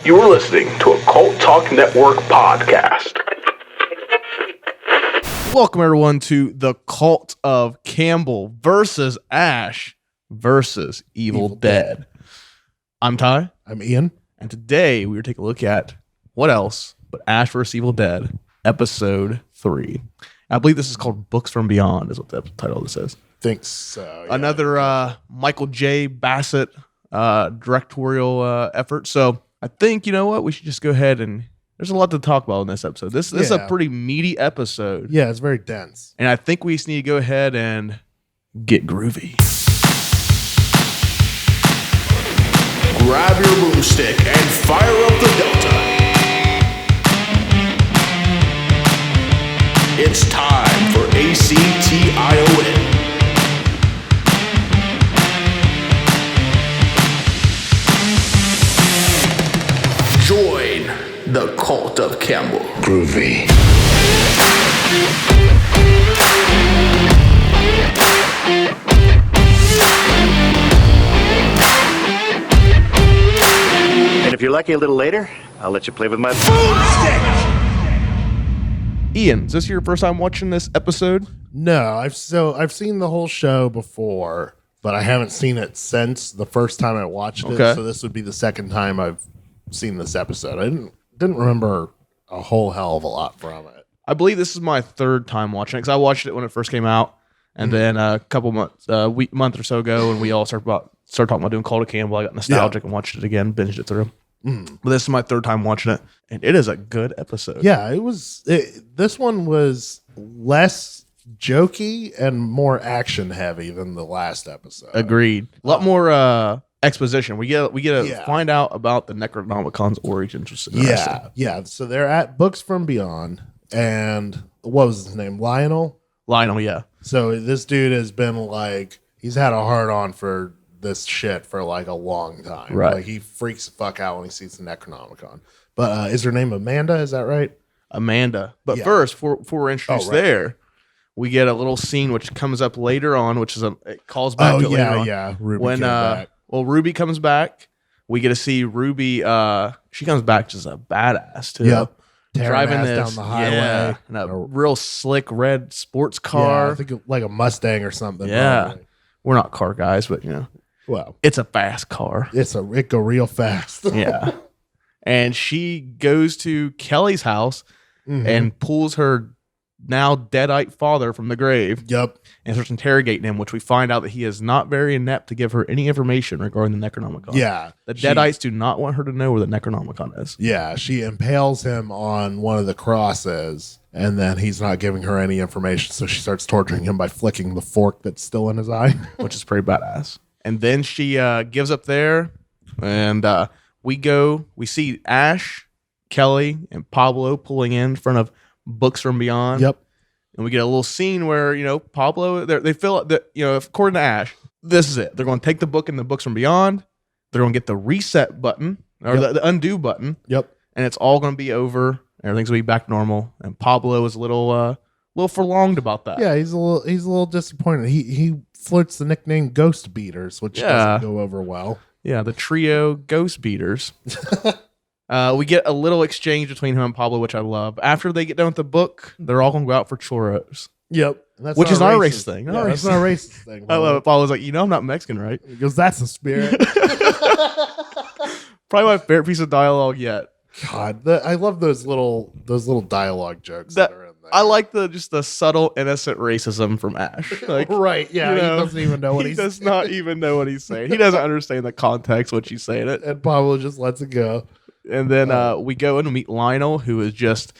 You're listening to a Cult Talk Network podcast. Welcome, everyone, to the Cult of Campbell versus Ash versus Evil Dead. I'm Ty. I'm Ian. And today we are taking a look at what else but Ash versus Evil Dead, Episode 3. I believe this is called Books from Beyond, is what the title of this is. Think so. Yeah. Another Michael J. Bassett directorial effort. So I think, you know what, we should just go ahead and there's a lot to talk about in this episode. This is a pretty meaty episode. Yeah, it's very dense. And I think we just need to go ahead and get groovy. Grab your boomstick and fire up the Delta. It's time for ACTION. Join the Cult of Campbell. Groovy. And if you're lucky a little later, I'll let you play with my boomstick. Ian, is this your first time watching this episode? No, I've seen the whole show before, but I haven't seen it since the first time I watched it. Okay. So this would be the second time I've seen this episode. I didn't remember a whole hell of a lot from it. I believe this is my third time watching it because I watched it when it first came out, and then a couple months, month or so ago, when we all started talking about doing Cult of Campbell, I got nostalgic and watched it again, binged it through. But this is my third time watching it, and it is a good episode. Yeah, this one was less jokey and more action heavy than the last episode. Agreed. A lot more exposition. We get to find out about the Necronomicon's origins. Which is interesting. Yeah. So they're at Books from Beyond, and what was his name? Lionel. Yeah. So this dude has been he's had a hard on for this shit for a long time. Right. Like he freaks the fuck out when he sees the Necronomicon. But is her name Amanda? Is that right? Amanda. But first, before we're introduced there, we get a little scene which comes up later on, which is it calls back to later on. Yeah. Ruby when came back. Ruby comes back, we get to see Ruby. She comes back just a badass too. Yep. Driving this down the highway in a real slick red sports car. Yeah, I think like a Mustang or something. Yeah. Probably. We're not car guys, but Well, it's a fast car. it go real fast. Yeah. And she goes to Kelly's house and pulls her now deadite father from the grave. Yep. And starts interrogating him, which we find out that he is not very inept to give her any information regarding the Necronomicon. Yeah. The deadites do not want her to know where the Necronomicon is. Yeah. She impales him on one of the crosses, and then he's not giving her any information. So she starts torturing him by flicking the fork that's still in his eye. Which is pretty badass. And then she gives up there, and we see Ash, Kelly, and Pablo pulling in front of Books from Beyond. Yep. And we get a little scene where, Pablo, they feel that, according to Ash, this is it. They're going to take the book and the Books from Beyond. They're going to get the reset button, or the undo button. Yep. And it's all going to be over. Everything's going to be back normal. And Pablo is a little forlonged about that. Yeah, he's a little disappointed. He flirts the nickname Ghost Beaters, which doesn't go over well. Yeah, the trio Ghost Beaters. We get a little exchange between him and Pablo, which I love. After they get done with the book, they're all going to go out for churros. Yep. Which is not a racist thing. Yeah, that's not a racist thing. I love it. Pablo's like, I'm not Mexican, right? He goes, that's the spirit. Probably my favorite piece of dialogue yet. God, I love those little dialogue jokes that are in there. I like the subtle, innocent racism from Ash. Like, right, yeah, he doesn't even know what he does not even know what he's saying. He doesn't understand the context, what she's saying it. And Pablo just lets it go. And then we go in and meet Lionel, who is just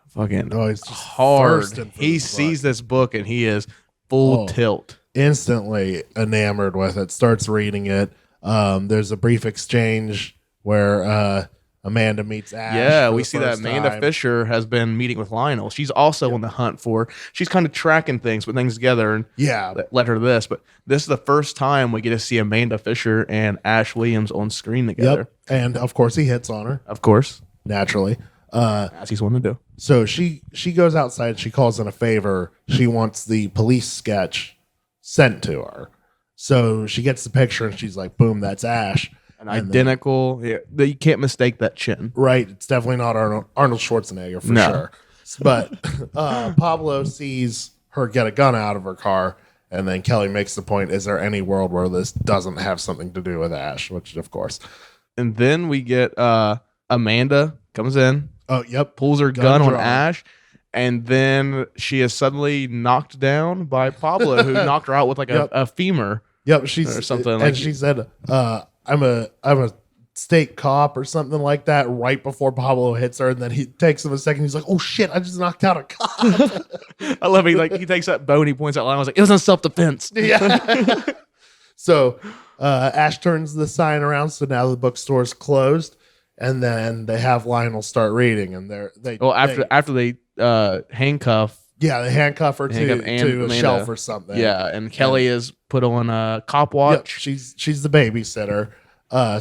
fucking he's just hard. He sees this book and he is full tilt. Instantly enamored with it, starts reading it. There's a brief exchange where Amanda meets Ash. Yeah, we see that Amanda Fisher has been meeting with Lionel. She's also on the hunt for, she's kind of tracking things, putting things together, and led her to this. But this is the first time we get to see Amanda Fisher and Ash Williams on screen together. Yep. And of course he hits on her. Of course. Naturally. As he's wanting to do. So she goes outside, she calls in a favor. She wants the police sketch sent to her. So she gets the picture and she's like, boom, that's Ash. An identical. You can't mistake that chin. Right. It's definitely not Arnold Schwarzenegger for sure. But Pablo sees her get a gun out of her car. And then Kelly makes the point, is there any world where this doesn't have something to do with Ash? Which, of course. And then we get Amanda comes in. Oh, yep. Pulls her gun on Ash. And then she is suddenly knocked down by Pablo, who knocked her out with like a femur. Yep. She's, or something. And like she said, I'm a state cop or something like that right before Pablo hits her. And then he takes him a second. He's like, oh, shit, I just knocked out a cop. I love it. He takes that bow and he points out loud. I was like, it was in self-defense. Yeah. So Ash turns the sign around. So now the bookstore's closed. And then they have Lionel start reading. And after they handcuff. Yeah, they handcuff her to a shelf or something. Yeah, and Kelly is put on a cop watch. Yep, she's the babysitter.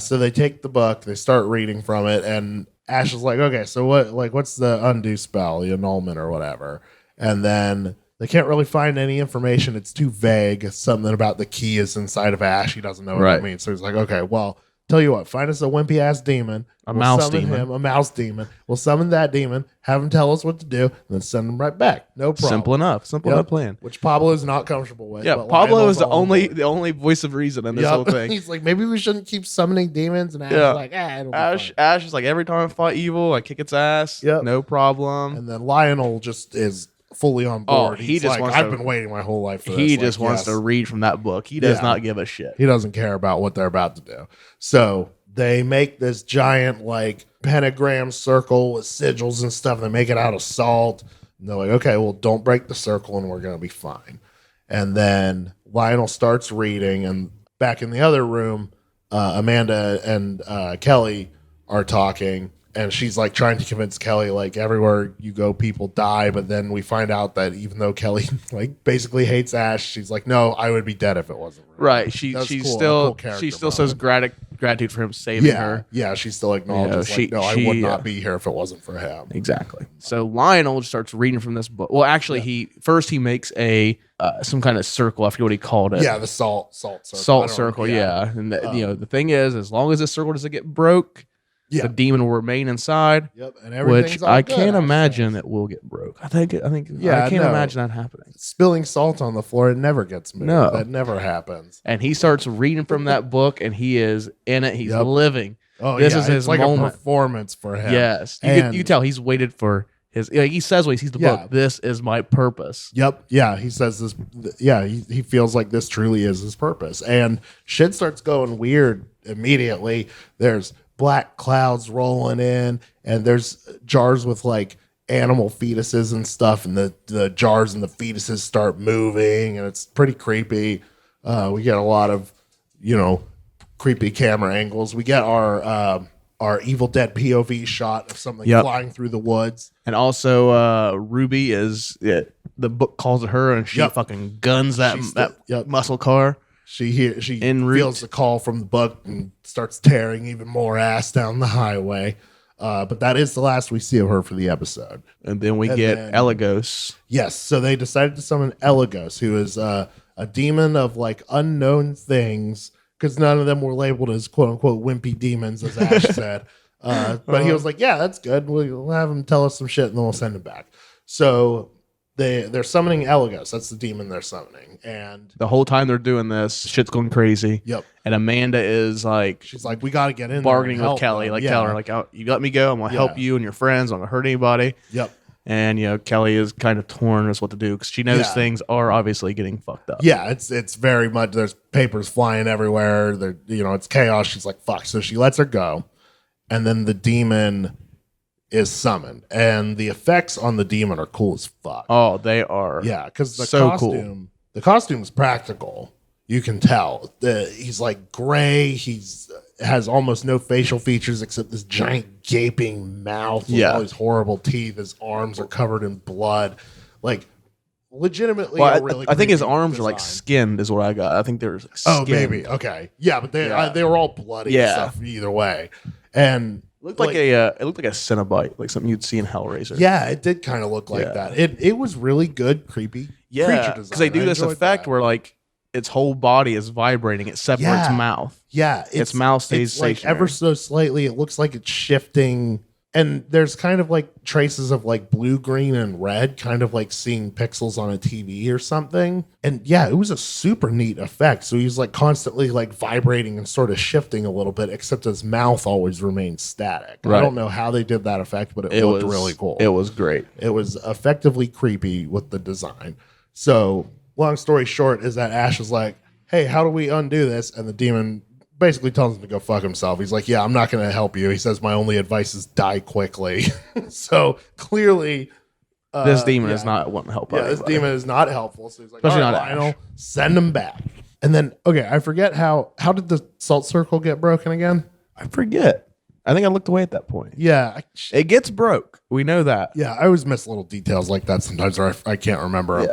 So they take the book, they start reading from it, and Ash is like, okay, so what's the undo spell, the annulment or whatever? And then they can't really find any information. It's too vague. Something about the key is inside of Ash. He doesn't know what it means. So he's like, okay, well, tell you what, find us a wimpy ass demon. A mouse demon. We'll summon that demon, have him tell us what to do, and then send him right back. No problem. Simple enough. Simple enough plan. Which Pablo is not comfortable with. Yeah, Pablo is the only voice of reason in this whole thing. He's like, maybe we shouldn't keep summoning demons. And Ash is like, it'll be fine. Ash is like, every time I fight evil, I kick its ass. Yep. No problem. And then Lionel just is fully on board. Oh, he just wants I've been waiting my whole life for this. He just wants to read from that book. He does not give a shit. He doesn't care about what they're about to do. So they make this giant pentagram circle with sigils and stuff. They make it out of salt. And they're like, okay, well, don't break the circle and we're going to be fine. And then Lionel starts reading, and back in the other room, Amanda and Kelly are talking, and she's like trying to convince Kelly, like, everywhere you go, people die. But then we find out that even though Kelly basically hates Ash, she's like, no, I would be dead if it wasn't real. Right. She still says gratitude for him saving her. Yeah, she still acknowledges, I would not be here if it wasn't for him. Exactly. So Lionel starts reading from this book. Well, actually, he makes a some kind of circle. I forget what he called it. Yeah, the salt circle. Salt circle. Yeah, and the thing is, as long as this circle doesn't get broke, the demon will remain inside. Yep, and everything's which all I good, can't imagine it will get broke. I can't imagine that happening. Spilling salt on the floor, it never gets moved. No, that never happens. And he starts reading from that book, and he is in it. He's living. Oh, this is his moment. A performance for him. Yes, you tell he's waited for his. He says when he sees the book, "This is my purpose." Yep. Yeah, he says this. Yeah, he feels like this truly is his purpose, and shit starts going weird immediately. There's black clouds rolling in, and there's jars with animal fetuses and stuff, and the jars and the fetuses start moving, and it's pretty creepy. We get a lot of creepy camera angles. We get our Evil Dead POV shot of something flying through the woods, and also Ruby is the book calls it her, and she fucking guns that muscle car. She feels the call from the book and starts tearing even more ass down the highway. But that is the last we see of her for the episode. And then we get Elagos. Yes, so they decided to summon Elagos, who is a demon of unknown things, because none of them were labeled as quote unquote wimpy demons, as Ash said. But he was like, yeah, that's good. We'll have him tell us some shit and then we'll send him back. So they're summoning Elagos. That's the demon they're summoning. And the whole time they're doing this, shit's going crazy. Yep. And Amanda is she's like, we got to get in bargaining there with Kelly. Tell her, you let me go. I'm going to help you and your friends. I'm not going to hurt anybody. Yep. And, Kelly is kind of torn as what to do because she knows things are obviously getting fucked up. Yeah, it's very much, there's papers flying everywhere. It's chaos. She's like, fuck. So she lets her go. And then the demon is summoned, and the effects on the demon are cool as fuck. Oh, they are. Yeah, because cool. The costume's practical. You can tell. He's gray. Has almost no facial features except this giant gaping mouth with all these horrible teeth. His arms are covered in blood. Legitimately, I think his arms are skinned is what I got. I think they're skinned. Oh, maybe. Okay. Yeah, but they were all bloody and stuff either way. And it looked like a Cenobite, like something you'd see in Hellraiser. Yeah, it did kind of look like that. It was really good, creepy. Yeah, because they do this effect where its whole body is vibrating. It separates mouth. Yeah, its mouth stays it's like stationary. ever so slightly. It looks like it's shifting, and there's kind of like traces of like blue, green, and red, kind of like seeing pixels on a TV or something. And yeah, it was a super neat effect. So he's like constantly like vibrating and sort of shifting a little bit, except his mouth always remains static. Right. I don't know how they did that effect, but it looked really cool. It was great. It was effectively creepy with the design. So long story short is that Ash is like, hey, how do we undo this? And the demon basically tells him to go fuck himself. He's like, yeah, I'm not going to help you. He says, my only advice is die quickly. So clearly, This demon is not wanting to help. yeah, this demon is not helpful. So he's like, Especially all right, not Lionel, Ash. send him back. And then, okay, I forget how did the salt circle get broken again? I forget. I think I looked away at that point. Yeah, It gets broke. We know that. yeah, I always miss little details like that sometimes, or I can't remember 'em.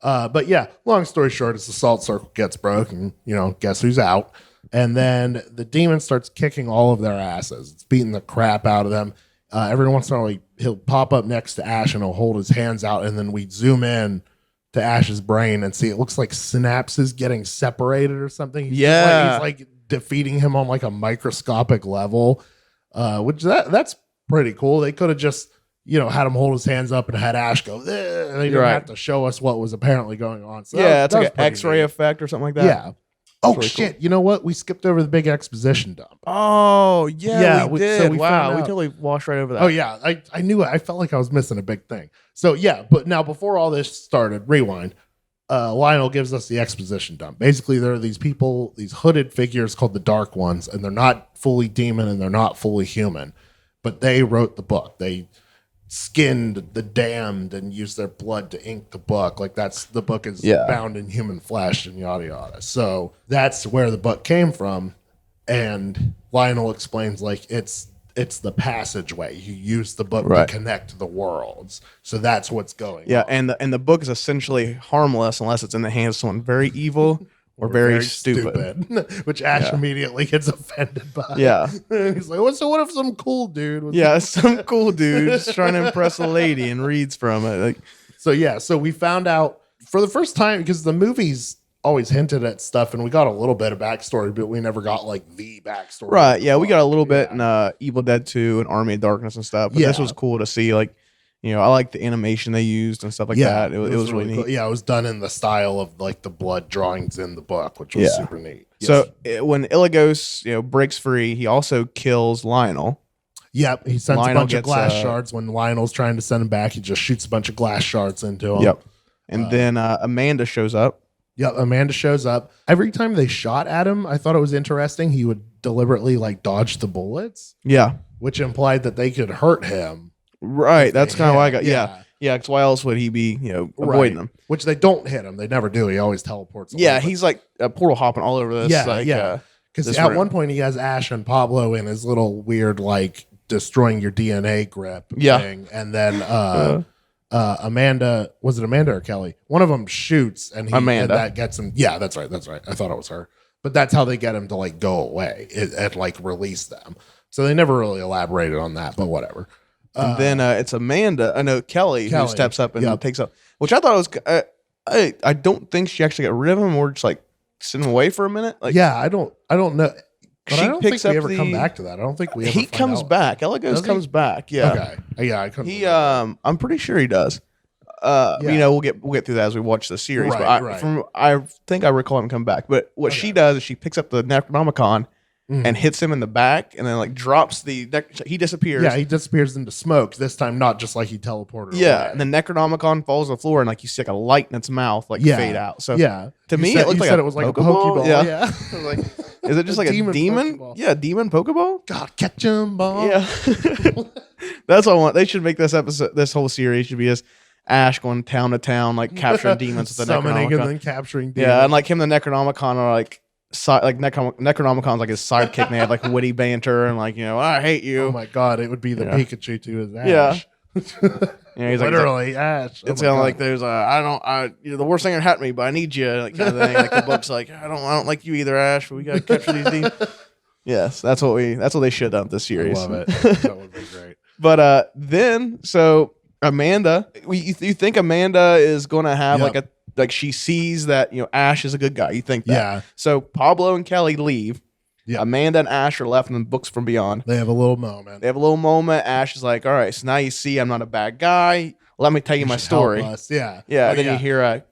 Yeah. But yeah, long story short, is the salt circle gets broken. Guess who's out? And then the demon starts kicking all of their asses. It's beating the crap out of them. Every once in a while, he'll pop up next to Ash and he'll hold his hands out, and then we zoom in to Ash's brain and see it looks like synapses getting separated or something. He's like defeating him on like a microscopic level, which that's pretty cool. They could have just had him hold his hands up and had Ash go, and they didn't have to show us what was apparently going on. So Yeah, it's that like was an pretty X-ray neat. effect or something like that. Yeah. Oh really shit! You know what? We skipped over the big exposition dump. Oh, yeah, we did. so we wow, found we out- totally washed right over that. Oh yeah, I knew it. I felt like I was missing a big thing. So yeah, but now before all this started, rewind. Lionel gives us the exposition dump. Basically, there are these people, these hooded figures called the Dark Ones, and they're not fully demon and they're not fully human, but they wrote the book. They skinned the damned and used their blood to ink the book. Like the book is bound in human flesh and yada yada. So that's where the book came from. And Lionel explains like it's the passageway. You use the book to connect the worlds. So that's what's going on. And the book is essentially harmless unless it's in the hands of someone very evil or very stupid. Which Ash immediately gets offended by. Yeah. And he's like, so what if some cool dude was Yeah, some cool dude just trying to impress a lady and reads from it. Like, So we found out for the first time, because the movies always hinted at stuff and we got a little bit of backstory, but we never got like the backstory. right, yeah, we got a little bit in Evil Dead 2 and Army of Darkness and stuff. But this was cool to see. Like, I like the animation they used and stuff like that. It was really neat. Cool. Yeah, it was done in the style of like the blood drawings in the book, which was super neat. So when Illigos, breaks free, he also kills Lionel. Yep, he sends Lionel a bunch of gets, glass shards. When Lionel's trying to send him back, he just shoots a bunch of glass shards into him. Yep. And then Amanda shows up. Yep, Amanda shows up. Every time they shot at him, I thought it was interesting. He would deliberately like dodge the bullets, Yeah. which implied that they could hurt him. Right. That's kind of why I got. Yeah. Yeah. Because why else would he be, avoiding them? Which they don't hit him. They never do. He always teleports away. Yeah. He's like a portal hopping all over this. Because this at room. one point he has Ash and Pablo in his little weird like destroying your DNA grip thing, and then Amanda, was it Amanda or Kelly? One of them shoots, and Amanda. and that gets him. Yeah, that's right. I thought it was her, but that's how they get him to like go away and like release them. So they never really elaborated on that, but whatever. And then it's Amanda. I know Kelly who steps up and takes up, which I thought was. I don't think she actually got rid of him, or just like send him away for a minute. Like, Yeah, I don't know. But She I don't picks think we up ever come the- back to that. I don't think we ever he find comes out. back. Illigos comes back. Yeah. Okay. Yeah, I couldn't. He I'm pretty sure he does. We'll get through that as we watch the series. Right, but I think I recall him come back. But what she does is she picks up the Necronomicon and hits him in the back, and then like drops the he disappears. Yeah, he disappears into smoke. This time, not just like he teleported. Yeah, away. and the Necronomicon falls on the floor, and like you see like a light in its mouth like fade out. So yeah, to me, said, it looked you like said a it was like Pokeball. a Pokeball. Yeah. I was like, is it just like a demon demon? Pokeball. Yeah, demon Pokeball. God, catch him, ball. Yeah, that's what I want. They should make this episode, this whole series should be just Ash going town to town, like capturing demons with the summoning and Necronomicon. then capturing. Demons. Yeah, and like him, and the Necronomicon are like Necronomicon's like his sidekick. And they have like witty banter and like I hate you. Oh my God, it would be the Pikachu to his Ash. Yeah, he's like literally Ash. it's kind of like there's you're the worst thing that happened to me, but I need you, like kind of thing. Like the book's like I don't like you either, Ash, but we gotta capture these demons. Yes, that's what they should have done with this I series. love it. That would be great. But then so Amanda, you think Amanda is going to have like like she sees that, Ash is a good guy. You think that. Yeah. So Pablo and Kelly leave. Yeah. Amanda and Ash are left in the Books from Beyond. They have a little moment. They have a little moment. Ash is like, all right, so now you see I'm not a bad guy. Let me tell you my should story. help us. Yeah. Yeah. Oh, Then you hear a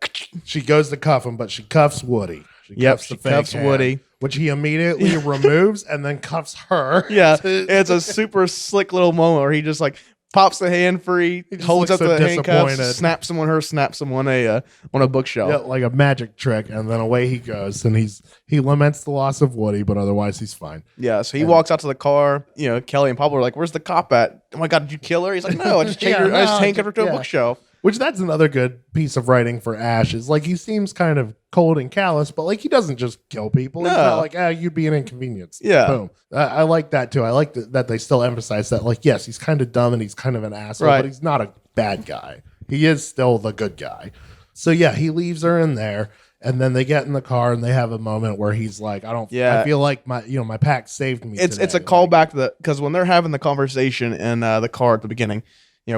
She goes to cuff him, but she cuffs Woody. She cuffs the fake hand, Woody. which he immediately removes and then cuffs her. Yeah. It's a super slick little moment where he just like pops the hand free, just holds up looks so the handcuffs, disappointed. snaps him on a bookshelf. Yeah, like a magic trick, and then away he goes, and he laments the loss of Woody, but otherwise he's fine. Yeah, so he walks out to the car. Kelly and Pablo are like, "Where's the cop at? Oh my god, did you kill her?" He's like, "No, I just handcuffed her to a bookshelf." Which that's another good piece of writing for Ash. Is like he seems kind of cold and callous, but like he doesn't just kill people. He's not like, you'd be an inconvenience. Yeah, boom. I like that too. I like that they still emphasize that. Like, yes, he's kind of dumb and he's kind of an asshole, right, but he's not a bad guy. He is still the good guy. So yeah, he leaves her in there. And then they get in the car and they have a moment where he's like, I feel like my pack saved me. It's a callback to because when they're having the conversation in the car at the beginning,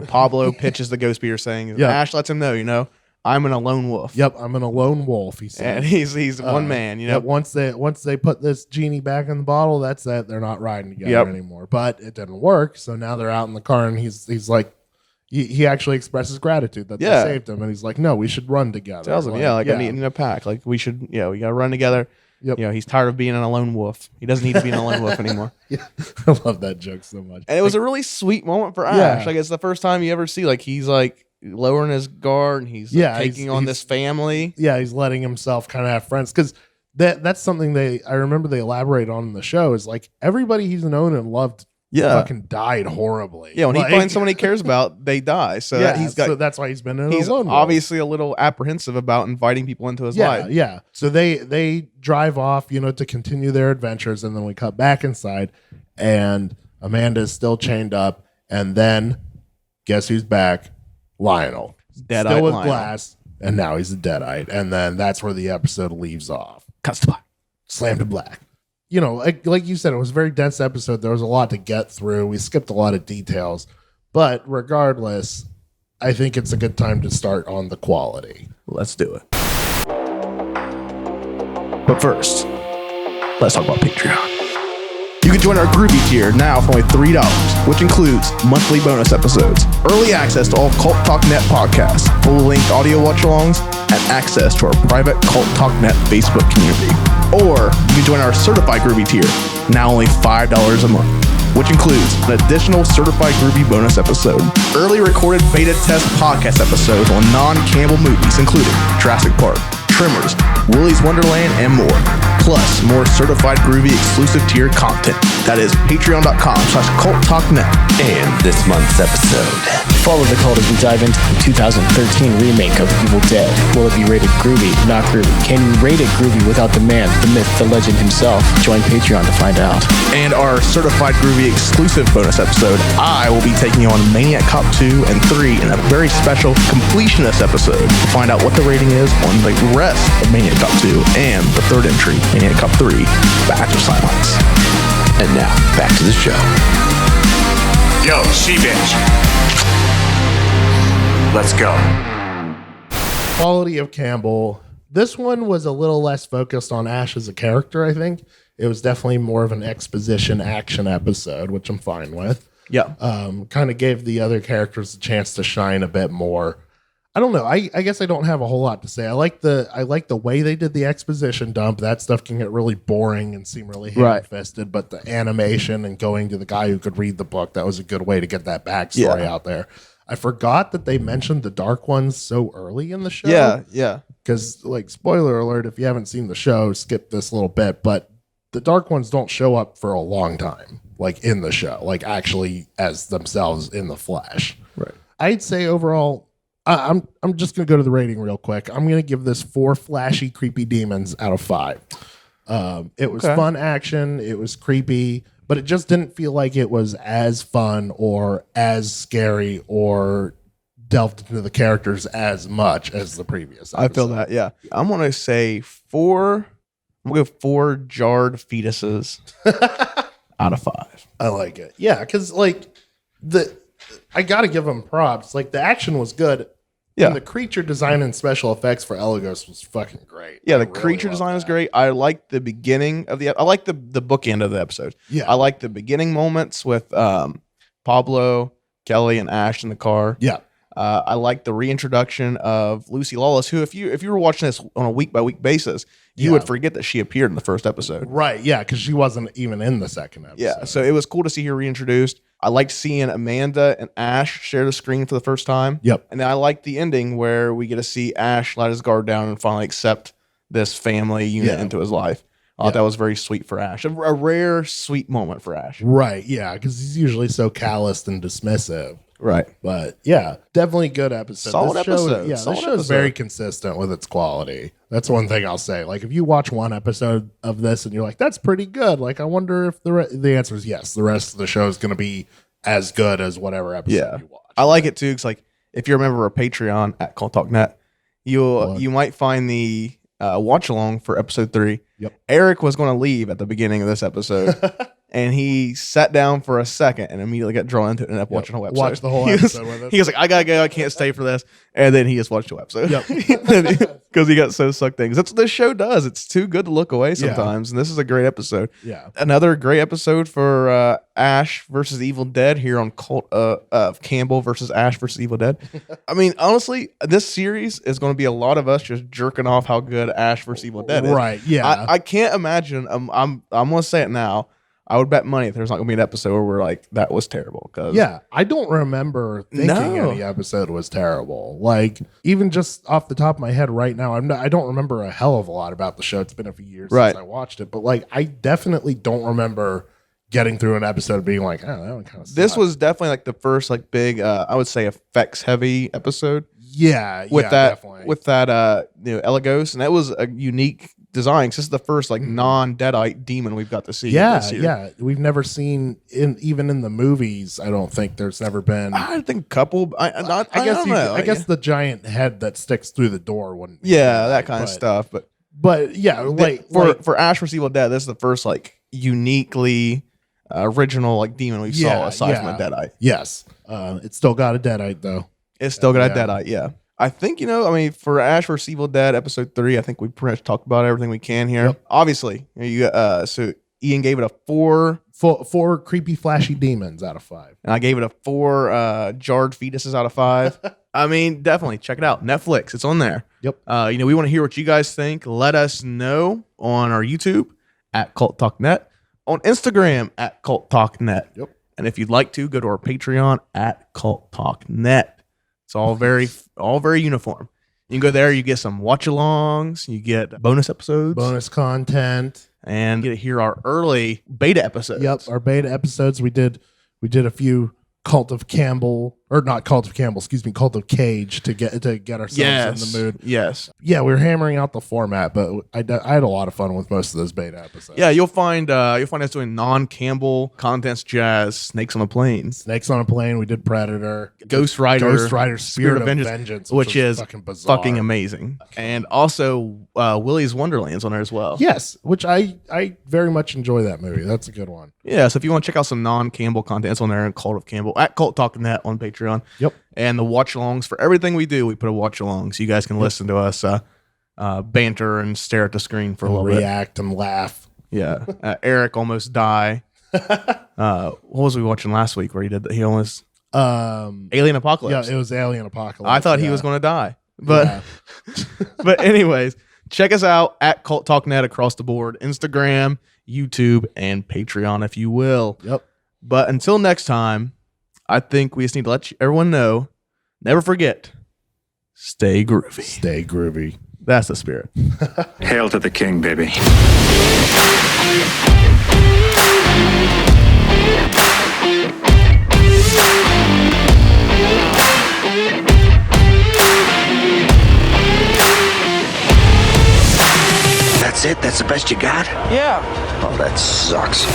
Pablo pitches the ghost beater saying, Ash lets him know, I'm an lone wolf. Yep, I'm an alone wolf, he said. And he's one man, Once they put this genie back in the bottle, that's it. They're not riding together anymore. But it didn't work, so now they're out in the car and he's like, he actually expresses gratitude that they saved him, and he's like, no, we should run together. Tells him, I need a pack. Like we should, we gotta run together. Yep. He's tired of being an alone wolf. He doesn't need to be an alone wolf anymore. Yeah, I love that joke so much. And it was a really sweet moment for Ash. Like it's the first time you ever see like he's like lowering his guard and he's taking on this family. Yeah, he's letting himself kind of have friends because that's something I remember they elaborate on in the show is like everybody he's known and loved fucking died horribly. Yeah, when he finds someone he cares about, they die. So so that's why he's been he's alone obviously a little apprehensive about inviting people into his life. Yeah. So they drive off, to continue their adventures, and then we cut back inside, and Amanda's still chained up, and then guess who's back? Lionel. Dead-eyed still with Lionel. glass, and now he's a deadite. And then that's where the episode leaves off. Cuts to black. Slam to black. Like you said, it was a very dense episode. There was a lot to get through. We skipped a lot of details. But regardless, I think it's a good time to start on the quality. Let's do it. But first, let's talk about Patreon. You can join our Groovy tier now for only $3, which includes monthly bonus episodes, early access to all Cult Talk Net podcasts, full-length audio watch-alongs, and access to our private Cult Talk Net Facebook community. Or you can join our Certified Groovy tier, now only $5 a month, which includes an additional Certified Groovy bonus episode, early recorded beta test podcast episodes on non-Campbell movies, including Jurassic Park, Tremors, Willy's Wonderland, and more. Plus, more Certified Groovy exclusive tier content. That is patreon.com/culttalknet. And this month's episode. Follow the cult as we dive into the 2013 remake of Evil Dead. Will it be rated groovy, not groovy? Can you rate it groovy without the man, the myth, the legend himself? Join Patreon to find out. And our Certified Groovy exclusive bonus episode, I will be taking on Maniac Cop 2 and 3 in a very special completionist episode to find out what the rating is on the rest of Maniac Cop 2 and the third entry, Maniac Cop 3, The Act of Silence. And now, back to the show. Yo, she-bitch. Let's go. Quality of Campbell. This one was a little less focused on Ash as a character, I think. It was definitely more of an exposition action episode, which I'm fine with. Yeah. Kind of gave the other characters a chance to shine a bit more. I don't know. I guess I don't have a whole lot to say. I like the way they did the exposition dump. That stuff can get really boring and seem really ham-fisted, but the animation and going to the guy who could read the book, that was a good way to get that backstory out there. I forgot that they mentioned the Dark Ones so early in the show. Yeah. Because, like, spoiler alert, if you haven't seen the show, skip this little bit, but the Dark Ones don't show up for a long time, like, in the show, like, actually as themselves in the flesh. Right. I'd say overall, I'm just going to go to the rating real quick. I'm going to give this 4 flashy, creepy demons out of 5. It was fun action. It was creepy, but it just didn't feel like it was as fun or as scary or delved into the characters as much as the previous episode. I feel that, yeah. I'm going to say 4. I'm going to go 4 jarred fetuses out of 5. I like it. Yeah, because, like, I got to give them props. Like, the action was good. Yeah. And the creature design and special effects for Elagos was fucking great. Yeah, I the really creature loved design is that. great. I like the beginning of I like the bookend of the episode. Yeah. I like the beginning moments with Pablo, Kelly, and Ash in the car. Yeah. I like the reintroduction of Lucy Lawless, who, if you were watching this on a week by week basis, you would forget that she appeared in the first episode. Right. Yeah. Because she wasn't even in the second episode. Yeah, so it was cool to see her reintroduced. I liked seeing Amanda and Ash share the screen for the first time. Yep. And then I liked the ending where we get to see Ash let his guard down and finally accept this family unit into his life. I thought that was very sweet for Ash. A rare, sweet moment for Ash. Right. Yeah. Because he's usually so calloused and dismissive. Right. But yeah, definitely good episode. Solid This show, episode. Yeah, Solid this show is episode. very consistent with its quality. That's one thing I'll say. Like, if you watch one episode of this and you're like, "That's pretty good," like, I wonder if the answer is yes. The rest of the show is going to be as good as whatever episode you watch. I like it too because, like, if you're a member of Patreon at Cult Talk Net, you might find the watch along for episode 3. Yep. Eric was going to leave at the beginning of this episode. And he sat down for a second and immediately got drawn into it and ended up watching the whole episode. Watch the whole episode with us. He was like, I gotta go, I can't stay for this. And then he just watched the whole episode. Yep. Because he got so sucked in. 'Cause that's what this show does. It's too good to look away sometimes. And this is a great episode. Yeah. Another great episode for Ash versus Evil Dead here on Cult of Campbell versus Ash versus Evil Dead. I mean, honestly, this series is going to be a lot of us just jerking off how good Ash versus Evil Dead is. Right. Yeah. I can't imagine. I'm going to say it now. I would bet money if there's not going to be an episode where we're like, that was terrible. Yeah, I don't remember thinking any episode was terrible. Like, even just off the top of my head right now, I don't remember a hell of a lot about the show. It's been a few years since I watched it, but like, I definitely don't remember getting through an episode and being like, oh, that one kind of sucked. This was definitely like the first like big, I would say, effects heavy episode. Yeah, definitely. with that Elagos, and that was a unique design. This is the first like non-Deadite demon we've got to see. Yeah. We've never seen even in the movies. I don't think there's never been. I think a couple. I guess I guess the giant head that sticks through the door wouldn't. That kind of stuff. But yeah, for Ash vs Evil Dead, this is the first like uniquely original like demon we saw aside from a Deadite. Yes, it's still got a Deadite though. It's still got a Deadite. Yeah. I think, for Ash vs. Evil Dead episode 3, I think we pretty much talked about everything we can here. Yep. Obviously, so Ian gave it a 4. Four creepy, flashy demons out of 5. And I gave it a 4 jarred fetuses out of 5. I mean, definitely check it out. Netflix, it's on there. Yep. We want to hear what you guys think. Let us know on our YouTube at Cult Talk Net, on Instagram at Cult Talk Net. Yep. And if you'd like to, go to our Patreon at Cult Talk Net. It's all very uniform. You can go there, you get some watch-alongs, you get bonus episodes, bonus content, and you get to hear our early beta episodes. Yep, our beta episodes. We did a few Cult of Campbell, or not Cult of Campbell, excuse me, Cult of Cage to get ourselves in the mood. Yes. Yeah, we were hammering out the format, but I had a lot of fun with most of those beta episodes. Yeah, you'll find us doing non-Campbell contents, jazz, Snakes on a Plane. Snakes on a Plane. We did Predator, Ghost Rider, Spirit of Vengeance, which is fucking bizarre. fucking amazing, and also Willy's Wonderland's on there as well. Yes, which I very much enjoy that movie. That's a good one. Yeah, so if you want to check out some non-Campbell content, it's on there in Cult of Campbell at Cult Talk Net on Patreon. Yep. And the watch-alongs for everything we do, we put a watch-along so you guys can listen to us banter and stare at the screen for a little react and laugh. Yeah. Eric almost die. What was we watching last week where he almost Alien Apocalypse. Yeah, it was Alien Apocalypse. I thought he was going to die. But but anyways, check us out at Cult Talk Net across the board, Instagram, YouTube, and Patreon, if you will. Yep. But until next time, I think we just need to let everyone know, never forget, stay groovy. Stay groovy. That's the spirit. Hail to the king, baby. That's it? That's the best you got? Yeah. Oh, that sucks.